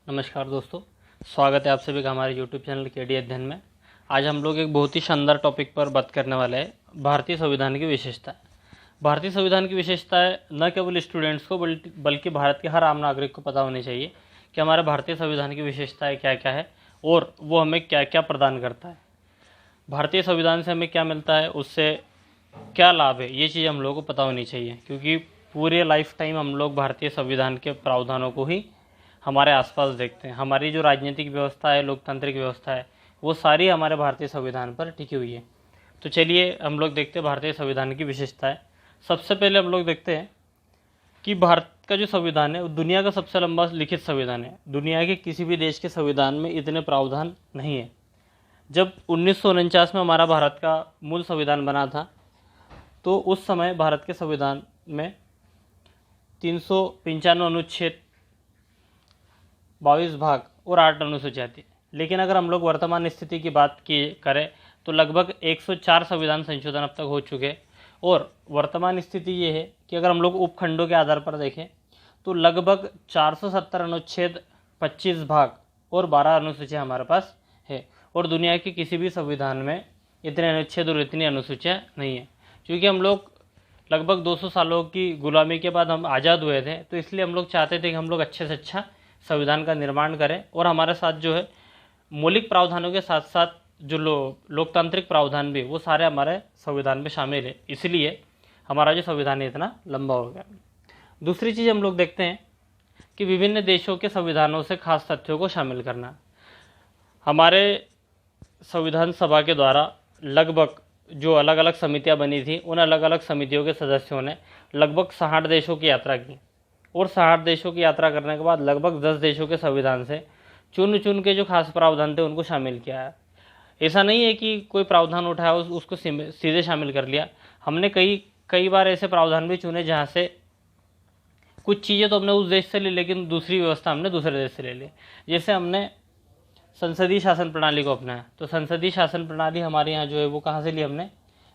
नमस्कार दोस्तों, स्वागत है आप सभी का हमारे YouTube चैनल केडी अध्ययन में। आज हम लोग एक बहुत ही शानदार टॉपिक पर बात करने वाले हैं, भारतीय संविधान की विशेषताएं। भारतीय संविधान की विशेषताएं न केवल स्टूडेंट्स को बल्कि भारत के हर आम नागरिक को पता होनी चाहिए कि हमारे भारतीय संविधान की विशेषताएं क्या क्या है और वो हमें क्या क्या प्रदान करता है। भारतीय संविधान से हमें क्या मिलता है, उससे क्या लाभ है, ये चीज़ हम लोगों को पता होनी चाहिए, क्योंकि पूरे लाइफ टाइम हम लोग भारतीय संविधान के प्रावधानों को ही हमारे आसपास देखते हैं। हमारी जो राजनीतिक व्यवस्था है, लोकतांत्रिक व्यवस्था है, वो सारी हमारे भारतीय संविधान पर टिकी हुई है। तो चलिए हम लोग देखते हैं भारतीय संविधान की विशेषताएं। सबसे पहले हम लोग देखते हैं कि भारत का जो संविधान है वो दुनिया का सबसे लंबा लिखित संविधान है। दुनिया के किसी भी देश के संविधान में इतने प्रावधान नहीं है। जब 1949 में हमारा भारत का मूल संविधान बना था, तो उस समय भारत के संविधान में 395 अनुच्छेद, 22 भाग और 8 अनुसूचियाँ थी। लेकिन अगर हम लोग वर्तमान स्थिति की बात करें तो लगभग 104 संविधान संशोधन अब तक हो चुके हैं। और वर्तमान स्थिति ये है कि अगर हम लोग उपखंडों के आधार पर देखें तो लगभग 470 अनुच्छेद, 25 भाग और 12 अनुसूचियाँ हमारे पास है। और दुनिया के किसी भी संविधान में इतने अनुच्छेद और इतनी अनुसूचियाँ नहीं है। क्योंकि हम लोग लगभग 200 सालों की गुलामी के बाद हम आज़ाद हुए थे, तो इसलिए हम लोग चाहते थे कि हम लोग अच्छे से अच्छा संविधान का निर्माण करें और हमारे साथ जो है मौलिक प्रावधानों के साथ साथ जो लोकतांत्रिक प्रावधान भी, वो सारे हमारे संविधान में शामिल है। इसलिए हमारा जो संविधान है इतना लंबा हो गया। दूसरी चीज़ हम लोग देखते हैं कि विभिन्न देशों के संविधानों से खास तथ्यों को शामिल करना। हमारे संविधान सभा के द्वारा लगभग जो अलग अलग समितियां बनी थी, उन अलग अलग समितियों के सदस्यों ने लगभग 60 देशों की यात्रा की और 60 देशों की यात्रा करने के बाद लगभग 10 देशों के संविधान से चुन के जो खास प्रावधान थे उनको शामिल किया है। ऐसा नहीं है कि कोई प्रावधान उठाया उसको सीधे शामिल कर लिया। हमने कई बार ऐसे प्रावधान भी चुने जहाँ से कुछ चीज़ें तो हमने उस देश से ली, लेकिन दूसरी व्यवस्था हमने दूसरे देश से ले ली। जैसे हमने संसदीय शासन प्रणाली को अपनाया, तो संसदीय शासन प्रणाली हमारे यहाँ जो है वो कहाँ से ली, हमने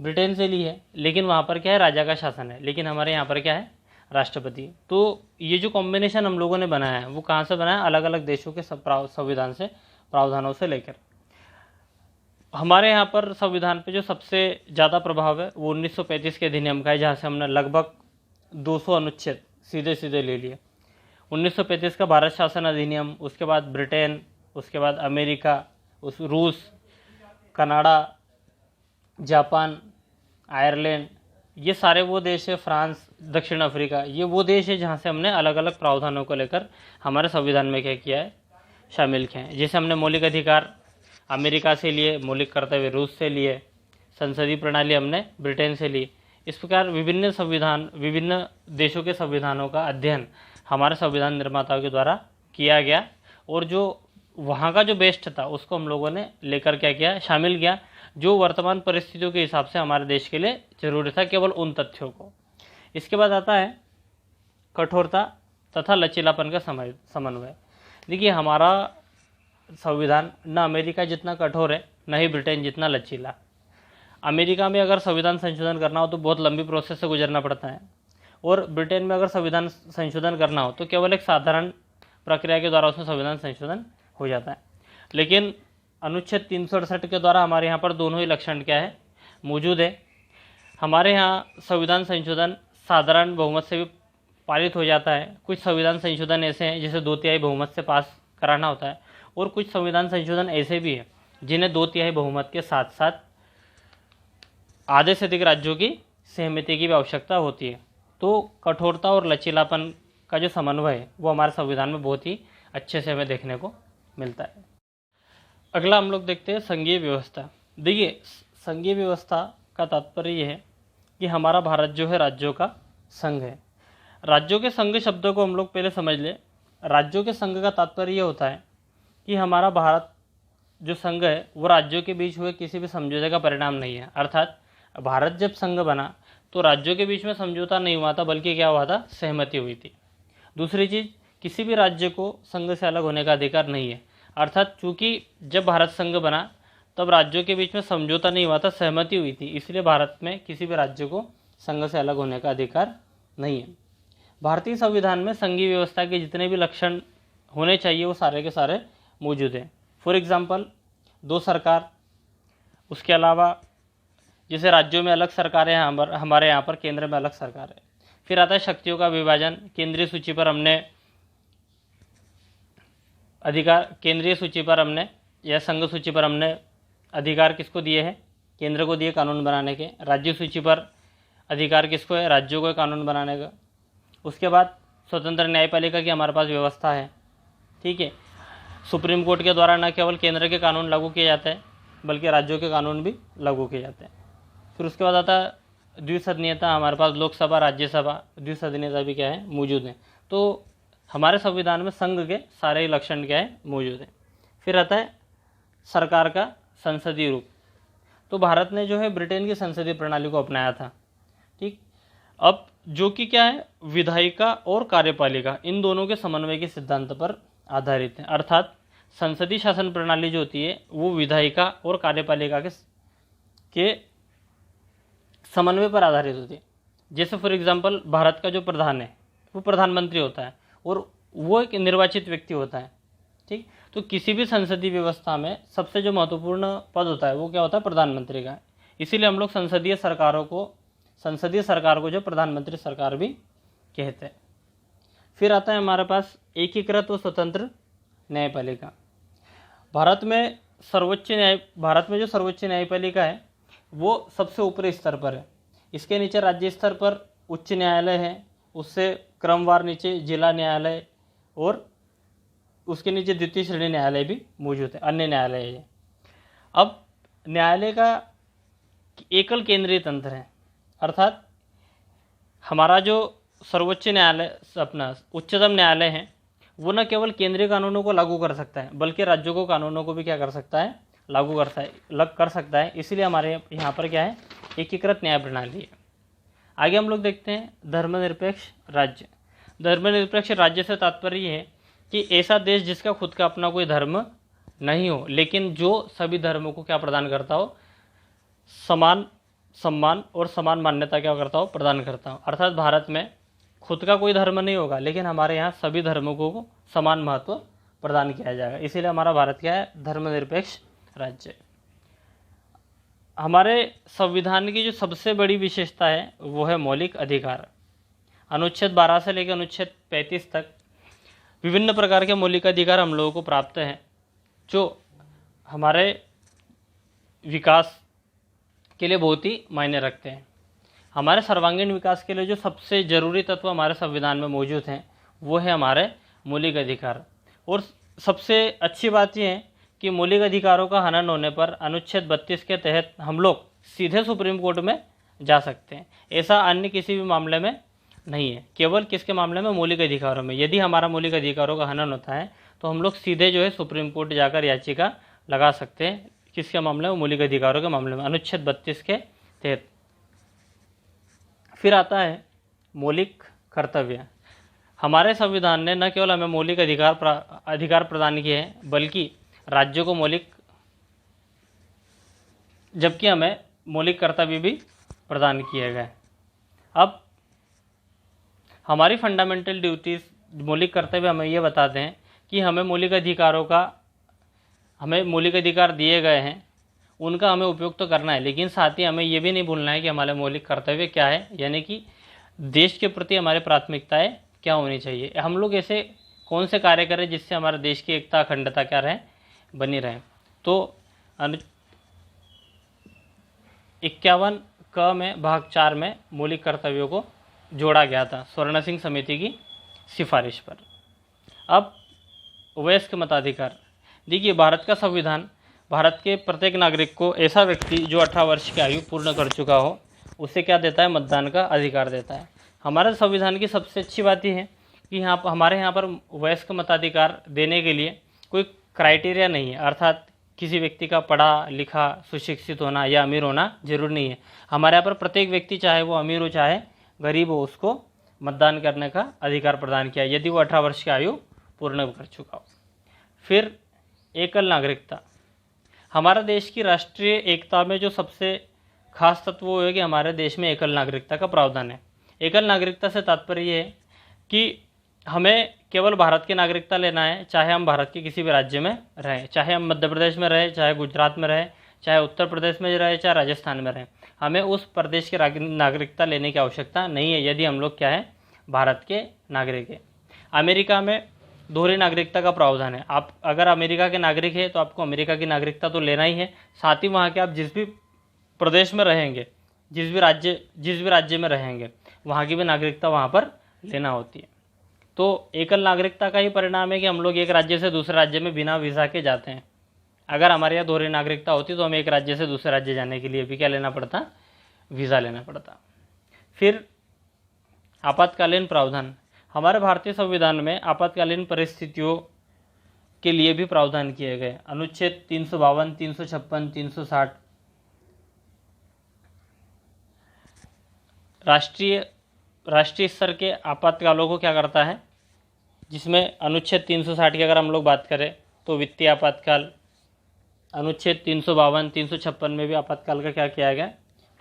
ब्रिटेन से ली है। लेकिन वहाँ पर क्या है, राजा का शासन है, लेकिन हमारे यहाँ पर क्या है, राष्ट्रपति। तो ये जो कॉम्बिनेशन हम लोगों ने बनाया है वो कहाँ से बनाया, अलग अलग देशों के संविधान से, प्रावधानों से लेकर। हमारे यहाँ पर संविधान पे जो सबसे ज़्यादा प्रभाव है वो 1935 के अधिनियम का है, जहाँ से हमने लगभग 200 अनुच्छेद सीधे सीधे ले लिए। 1935 का भारत शासन अधिनियम, उसके बाद ब्रिटेन, उसके बाद अमेरिका, रूस, कनाडा, जापान, आयरलैंड, ये सारे वो देश है, फ्रांस, दक्षिण अफ्रीका, ये वो देश है जहाँ से हमने अलग अलग प्रावधानों को लेकर हमारे संविधान में क्या किया है, शामिल किए हैं। जैसे हमने मौलिक अधिकार अमेरिका से लिए, मौलिक कर्तव्य रूस से लिए, संसदीय प्रणाली हमने ब्रिटेन से ली। इस प्रकार विभिन्न देशों के संविधानों का अध्ययन हमारे संविधान निर्माताओं के द्वारा किया गया और जो वहाँ का जो बेस्ट था उसको हम लोगों ने लेकर क्या किया, शामिल किया, जो वर्तमान परिस्थितियों के हिसाब से हमारे देश के लिए जरूरी था, केवल उन तथ्यों को। इसके बाद आता है कठोरता तथा लचीलापन का समन्वय। देखिए, हमारा संविधान न अमेरिका जितना कठोर है, न ही ब्रिटेन जितना लचीला। अमेरिका में अगर संविधान संशोधन करना हो तो बहुत लंबी प्रोसेस से गुजरना पड़ता है, और ब्रिटेन में अगर संविधान संशोधन करना हो तो केवल एक साधारण प्रक्रिया के द्वारा उसमें संविधान संशोधन हो जाता है। लेकिन अनुच्छेद 368 के द्वारा हमारे यहाँ पर दोनों ही लक्षण क्या है, मौजूद है। हमारे यहाँ संविधान संशोधन साधारण बहुमत से भी पारित हो जाता है। कुछ संविधान संशोधन ऐसे हैं जिसे 2/3 बहुमत से पास कराना होता है, और कुछ संविधान संशोधन ऐसे भी हैं जिन्हें 2/3 बहुमत के साथ साथ आधे से अधिक राज्यों की सहमति की भी आवश्यकता होती है। तो कठोरता और लचीलापन का जो समन्वय है वो हमारे संविधान में बहुत ही अच्छे से हमें देखने को मिलता है। अगला हम लोग देखते हैं संघीय व्यवस्था। देखिए, संघीय व्यवस्था का तात्पर्य ये है कि हमारा भारत जो है राज्यों का संघ है। राज्यों के संघ शब्दों को हम लोग पहले समझ लें। राज्यों के संघ का तात्पर्य ये होता है कि हमारा भारत जो संघ है वो राज्यों के बीच हुए किसी भी समझौते का परिणाम नहीं है। अर्थात भारत जब संघ बना तो राज्यों के बीच में समझौता नहीं हुआ था, बल्कि क्या हुआ था, सहमति हुई थी। दूसरी चीज़, किसी भी राज्य को संघ से अलग होने का अधिकार नहीं है। अर्थात चूँकि जब भारत संघ बना तब राज्यों के बीच में समझौता नहीं हुआ था, सहमति हुई थी, इसलिए भारत में किसी भी राज्य को संघ से अलग होने का अधिकार नहीं है। भारतीय संविधान में संघीय व्यवस्था के जितने भी लक्षण होने चाहिए वो सारे के सारे मौजूद हैं। फॉर एग्ज़ाम्पल 2 सरकार, उसके अलावा जैसे राज्यों में अलग सरकारें हैं, हमारे यहाँ पर केंद्र में अलग सरकार है। फिर आता है शक्तियों का विभाजन। केंद्रीय सूची पर हमने या संघ सूची पर हमने अधिकार किसको दिए हैं? केंद्र को दिए कानून बनाने के। राज्य सूची पर अधिकार किसको है? राज्यों को कानून बनाने का। उसके बाद स्वतंत्र न्यायपालिका की हमारे पास व्यवस्था है, ठीक है। सुप्रीम कोर्ट के द्वारा न केवल केंद्र के कानून लागू किए जाते हैं बल्कि राज्यों के कानून भी लागू किए जाते हैं। फिर उसके बाद आता है द्विसदनीयता। हमारे पास लोकसभा, राज्यसभा, द्विसदनीयता भी क्या है? मौजूद है। तो हमारे संविधान में संघ के सारे लक्षण क्या है? मौजूद है। फिर आता है सरकार का संसदीय रूप। तो भारत ने जो है ब्रिटेन की संसदीय प्रणाली को अपनाया था, ठीक। अब जो कि क्या है? विधायिका और कार्यपालिका इन दोनों के समन्वय के सिद्धांत पर आधारित है। अर्थात संसदीय शासन प्रणाली जो होती है वो विधायिका और कार्यपालिका के समन्वय पर आधारित होती है। जैसे फॉर एग्जांपल भारत का जो प्रधान है वो प्रधानमंत्री होता है और वो एक निर्वाचित व्यक्ति होता है, ठीक। तो किसी भी संसदीय व्यवस्था में सबसे जो महत्वपूर्ण पद होता है वो क्या होता है? प्रधानमंत्री का। इसीलिए हम लोग संसदीय सरकार को जो प्रधानमंत्री सरकार भी कहते हैं। फिर आता है हमारे पास एकीकृत व स्वतंत्र न्यायपालिका। भारत में जो सर्वोच्च न्यायपालिका है वो सबसे ऊपरी स्तर पर है। इसके नीचे राज्य स्तर पर उच्च न्यायालय है, उससे क्रमवार नीचे जिला न्यायालय और उसके नीचे द्वितीय श्रेणी न्यायालय भी मौजूद है, अन्य न्यायालय है। अब न्यायालय का एकल केंद्रीय तंत्र है, अर्थात हमारा जो सर्वोच्च न्यायालय अपना उच्चतम न्यायालय है वो न केवल केंद्रीय कानूनों को लागू कर सकता है बल्कि राज्यों को कानूनों को भी क्या कर सकता है? लागू कर सकता है। इसीलिए हमारे यहाँ पर क्या है? एकीकृत न्याय प्रणाली है। आगे हम लोग देखते हैं धर्मनिरपेक्ष राज्य। धर्मनिरपेक्ष राज्य से तात्पर्य ये है कि ऐसा देश जिसका खुद का अपना कोई धर्म नहीं हो लेकिन जो सभी धर्मों को क्या प्रदान करता हो? समान सम्मान और समान मान्यता क्या करता हो? प्रदान करता हो। अर्थात भारत में खुद का कोई धर्म नहीं होगा लेकिन हमारे यहाँ सभी धर्मों को समान महत्व प्रदान किया जाएगा। इसीलिए हमारा भारत क्या है? धर्मनिरपेक्ष राज्य। हमारे संविधान की जो सबसे बड़ी विशेषता है वो है मौलिक अधिकार। अनुच्छेद 12 से लेकर अनुच्छेद 35 तक विभिन्न प्रकार के मौलिक अधिकार हम लोगों को प्राप्त हैं जो हमारे विकास के लिए बहुत ही मायने रखते हैं। हमारे सर्वांगीण विकास के लिए जो सबसे ज़रूरी तत्व हमारे संविधान में मौजूद हैं वो है हमारे मौलिक अधिकार। और सबसे अच्छी बात यह है कि मौलिक अधिकारों का हनन होने पर अनुच्छेद 32 के तहत हम लोग सीधे सुप्रीम कोर्ट में जा सकते हैं। ऐसा अन्य किसी भी मामले में नहीं है, केवल किसके मामले में? मौलिक अधिकारों में। यदि हमारा मौलिक अधिकारों का हनन होता है तो हम लोग सीधे जो है सुप्रीम कोर्ट जाकर याचिका लगा सकते हैं। किसके मामले में? मौलिक अधिकारों के मामले में, अनुच्छेद 32 के तहत। फिर आता है मौलिक कर्तव्य। हमारे संविधान ने न केवल हमें मौलिक अधिकार प्रदान किए हैं बल्कि राज्यों को जबकि हमें मौलिक कर्तव्य भी प्रदान किए गए। अब हमारी फंडामेंटल ड्यूटीज, मौलिक कर्तव्य हमें ये बताते हैं कि हमें मौलिक अधिकार दिए गए हैं, उनका हमें उपयोग तो करना है, लेकिन साथ ही हमें ये भी नहीं भूलना है कि हमारे मौलिक कर्तव्य क्या है, यानी कि देश के प्रति हमारी प्राथमिकताएं क्या होनी चाहिए। हम लोग ऐसे कौन से कार्य करें जिससे हमारे देश की एकता अखंडता क्या रहे? बनी रहे। तो 51 क में भाग 4 में मौलिक कर्तव्यों को जोड़ा गया था स्वर्ण सिंह समिति की सिफारिश पर। अब वयस्क मताधिकार। देखिए, भारत का संविधान भारत के प्रत्येक नागरिक को, ऐसा व्यक्ति जो 18 वर्ष की आयु पूर्ण कर चुका हो, उसे क्या देता है? मतदान का अधिकार देता है। हमारे संविधान की सबसे अच्छी बात यह है कि हमारे यहाँ पर वयस्क मताधिकार देने के लिए कोई क्राइटेरिया नहीं है, अर्थात किसी व्यक्ति का पढ़ा लिखा सुशिक्षित होना या अमीर होना जरूरी नहीं है। हमारे यहाँ पर प्रत्येक व्यक्ति, चाहे वो अमीर हो चाहे गरीब हो, उसको मतदान करने का अधिकार प्रदान किया यदि वो 18 वर्ष की आयु पूर्ण कर चुका हो। फिर एकल नागरिकता। हमारा देश की राष्ट्रीय एकता में जो सबसे खास तत्व वो है कि हमारे देश में एकल नागरिकता का प्रावधान है। एकल नागरिकता से तात्पर्य ये है कि हमें केवल भारत की नागरिकता लेना है, चाहे हम भारत के किसी भी राज्य में रहें, चाहे हम मध्य प्रदेश में रहें, चाहे गुजरात में रहें, चाहे उत्तर प्रदेश में रहें, चाहे राजस्थान में रहें। हमें उस प्रदेश की नागरिकता लेने की आवश्यकता नहीं है यदि हम लोग क्या है, भारत के नागरिक हैं। अमेरिका में दोहरी नागरिकता का प्रावधान है। आप अगर अमेरिका के नागरिक हैं तो आपको अमेरिका की नागरिकता तो लेना ही है, साथ ही वहाँ के आप जिस भी प्रदेश में रहेंगे, जिस भी राज्य में रहेंगे, वहाँ की भी नागरिकता वहाँ पर लेना होती है। तो एकल नागरिकता का ही परिणाम है कि हम लोग एक राज्य से दूसरे राज्य में बिना वीज़ा के जाते हैं। अगर हमारे यहाँ दोहरी नागरिकता होती तो हमें एक राज्य से दूसरे राज्य जाने के लिए भी क्या लेना पड़ता, वीज़ा लेना पड़ता। फिर आपातकालीन प्रावधान। हमारे भारतीय संविधान में आपातकालीन परिस्थितियों के लिए भी प्रावधान किए गए। अनुच्छेद 352, 356, 360 राष्ट्रीय स्तर के आपातकालों को क्या करता है, जिसमें अनुच्छेद 360 की अगर हम लोग बात करें तो वित्तीय आपातकाल, अनुच्छेद 352, 356 में भी आपातकाल का क्या किया गया,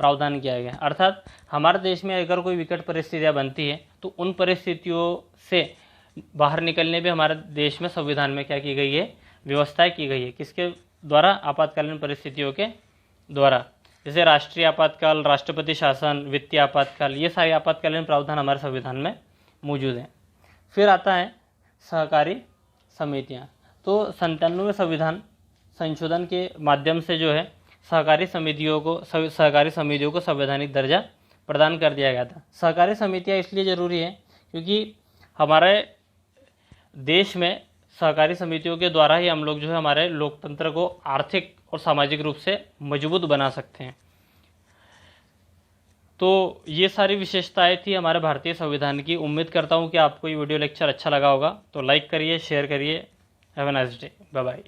प्रावधान किया गया। अर्थात हमारे देश में अगर कोई विकट परिस्थितियां बनती है तो उन परिस्थितियों से बाहर निकलने भी हमारे देश में संविधान में क्या की गई है, व्यवस्थाएं की गई है। किसके द्वारा, आपातकालीन परिस्थितियों के द्वारा। जैसे राष्ट्रीय आपातकाल, राष्ट्रपति शासन, वित्तीय आपातकाल, ये सारे आपातकालीन प्रावधान हमारे संविधान में मौजूद हैं। फिर आता है सहकारी समितियाँ। तो 97वें संविधान संशोधन के माध्यम से जो है सहकारी समितियों को संवैधानिक दर्जा प्रदान कर दिया गया था। सहकारी समितियाँ इसलिए ज़रूरी हैं क्योंकि हमारे देश में सहकारी समितियों के द्वारा ही हम लोग जो है हमारे लोकतंत्र को आर्थिक और सामाजिक रूप से मजबूत बना सकते हैं। तो ये सारी विशेषताएं थी हमारे भारतीय संविधान की। उम्मीद करता हूँ कि आपको ये वीडियो लेक्चर अच्छा लगा होगा। तो लाइक करिए, शेयर करिए। Have a nice day. Bye bye.